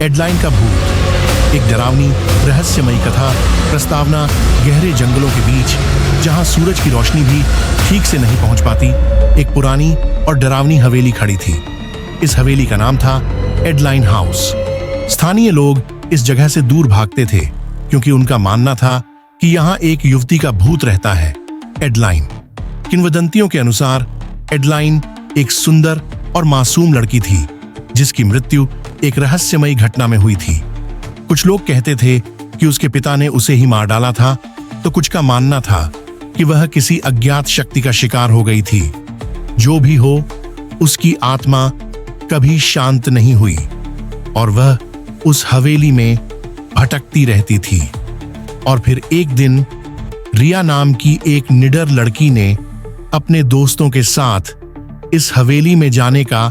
एडलाइन का भूत, एक डरावनी रहस्यमयी कथा प्रस्तावना गहरे जंगलों के बीच, जहां सूरज की रोशनी भी ठीक से नहीं पहुंच पाती, एक पुरानी और डरावनी हवेली खड़ी थी। इस हवेली का नाम था एडलाइन हाउस। स्थानीय लोग इस जगह से दूर भागते थे क्योंकि उनका मानना था कि यहाँ एक युवती का भूत रहता है, एडलाइन। किंवदंतियों के अनुसार एडलाइन एक सुंदर और मासूम लड़की थी जिसकी मृत्यु एक रहस्यमयी घटना में हुई थी। कुछ लोग कहते थे कि उसके पिता ने उसे ही मार डाला था, तो कुछ का मानना था कि वह किसी अज्ञात शक्ति का शिकार हो गई थी। जो भी हो, उसकी आत्मा कभी शांत नहीं हुई और वह उस हवेली में भटकती रहती थी। और फिर एक दिन रिया नाम की एक निडर लड़की ने अपने दोस्तों के साथ इस हवेली में जाने का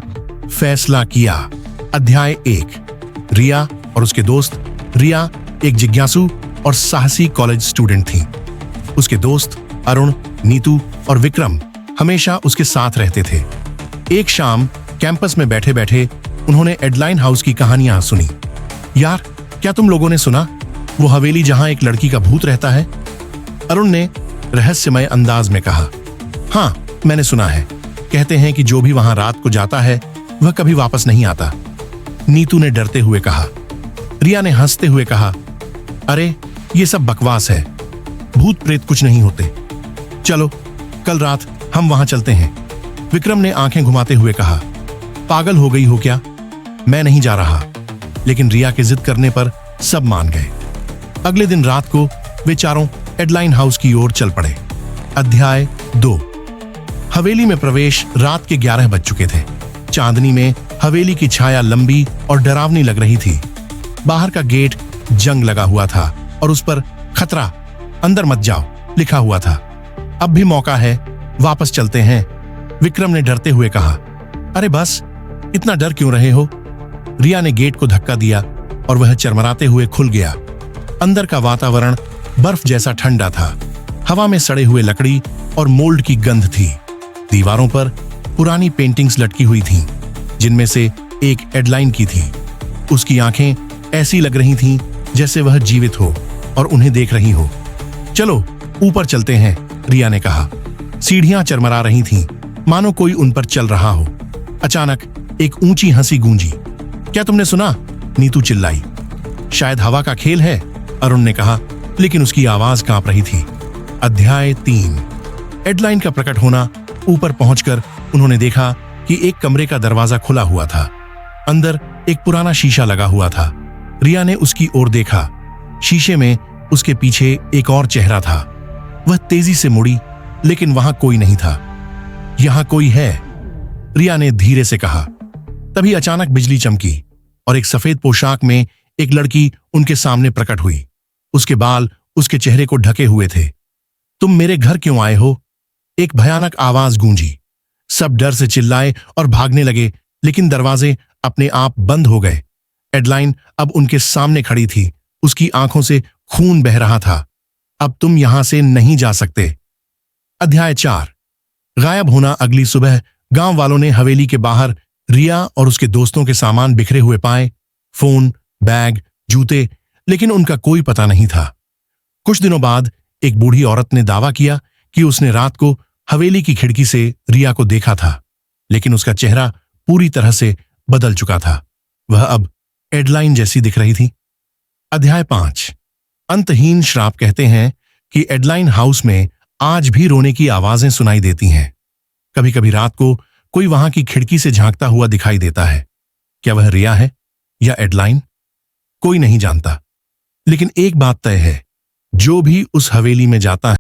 फैसला किया। अध्याय 1। रिया और उसके दोस्त। रिया एक जिज्ञासु और साहसी कॉलेज स्टूडेंट थी। उसके दोस्त अरुण, नीतू और विक्रम हमेशा उसके साथ रहते थे। एक शाम कैंपस में बैठे बैठे उन्होंने एडलाइन हाउस की कहानियां सुनी। यार, क्या तुम लोगों ने सुना वो हवेली जहां एक लड़की का भूत रहता है? अरुण ने रहस्यमय अंदाज में कहा। हाँ, मैंने सुना है। कहते हैं कि जो भी वहां रात को जाता है वह कभी वापस नहीं आता। नीतू ने डरते हुए कहा। रिया ने हंसते हुए कहा, अरे ये सब बकवास है, भूत प्रेत कुछ नहीं होते। चलो कल रात हम वहां चलते हैं। विक्रम ने आंखें घुमाते हुए कहा। पागल हो गई हो क्या? मैं नहीं जा रहा। लेकिन रिया के जिद करने पर सब मान गए। अगले दिन रात को वे चारों एडलाइन हाउस की ओर चल पड़े। अध्याय 2। हवेली में प्रवेश रात के 11 बज चुके थे। चांदनी में हवेली की छाया लंबी और डरावनी लग रही थी। बाहर का गेट जंग लगा हुआ था और उस पर खतरा, अंदर मत जाओ लिखा हुआ था। अब भी मौका है, वापस चलते हैं, विक्रम ने डरते हुए कहा। अरे बस, इतना डर क्यों रहे हो? रिया ने गेट को धक्का दिया और वह चरमराते हुए खुल गया। अंदर का वातावरण बर्फ जैसा ठंडा था। हवा में सड़े हुए लकड़ी और मोल्ड की गंध थी। दीवारों पर पुरानी पेंटिंग्स लटकी हुई थीं, जिनमें से एक एडलाइन की थी। उसकी आंखें ऐसी लग रही थीं जैसे वह जीवित हो और उन्हें देख रही हो। चलो ऊपर चलते हैं, रिया ने कहा। सीढ़ियां चरमरा रही थीं, मानो कोई उन पर चल रहा हो। अचानक एक ऊंची हंसी गूंजी। क्या तुमने सुना? नीतू चिल्लाई। शायद हवा का खेल है, अरुण ने कहा, लेकिन उसकी आवाज कांप रही थी। अध्याय 3। एडलाइन का प्रकट होना। ऊपर पहुंचकर उन्होंने देखा कि एक कमरे का दरवाजा खुला हुआ था। अंदर एक पुराना शीशा लगा हुआ था। रिया ने उसकी ओर देखा। शीशे में उसके पीछे एक और चेहरा था। वह तेजी से मुड़ी, लेकिन वहां कोई नहीं था। यहां कोई है, रिया ने धीरे से कहा। तभी अचानक बिजली चमकी और एक सफेद पोशाक में एक लड़की उनके सामने प्रकट हुई। उसके बाल उसके चेहरे को ढके हुए थे। तुम मेरे घर क्यों आए हो? एक भयानक आवाज गूंजी। सब डर से चिल्लाए और भागने लगे, लेकिन दरवाजे अपने आप बंद हो गए। एडलाइन अब उनके सामने खड़ी थी। उसकी आंखों से खून बह रहा था। अब तुम यहां से नहीं जा सकते। अध्याय 4। गायब होना। अगली सुबह गांव वालों ने हवेली के बाहर रिया और उसके दोस्तों के सामान बिखरे हुए पाए। फोन, बैग, जूते, लेकिन उनका कोई पता नहीं था। कुछ दिनों बाद एक बूढ़ी औरत ने दावा किया कि उसने रात को हवेली की खिड़की से रिया को देखा था, लेकिन उसका चेहरा पूरी तरह से बदल चुका था। वह अब एडलाइन जैसी दिख रही थी। अध्याय 5। अंतहीन श्राप। कहते हैं कि एडलाइन हाउस में आज भी रोने की आवाजें सुनाई देती हैं। कभी कभी रात को कोई वहां की खिड़की से झांकता हुआ दिखाई देता है। क्या वह रिया है या एडलाइन? कोई नहीं जानता, लेकिन एक बात तय है, जो भी उस हवेली में जाता है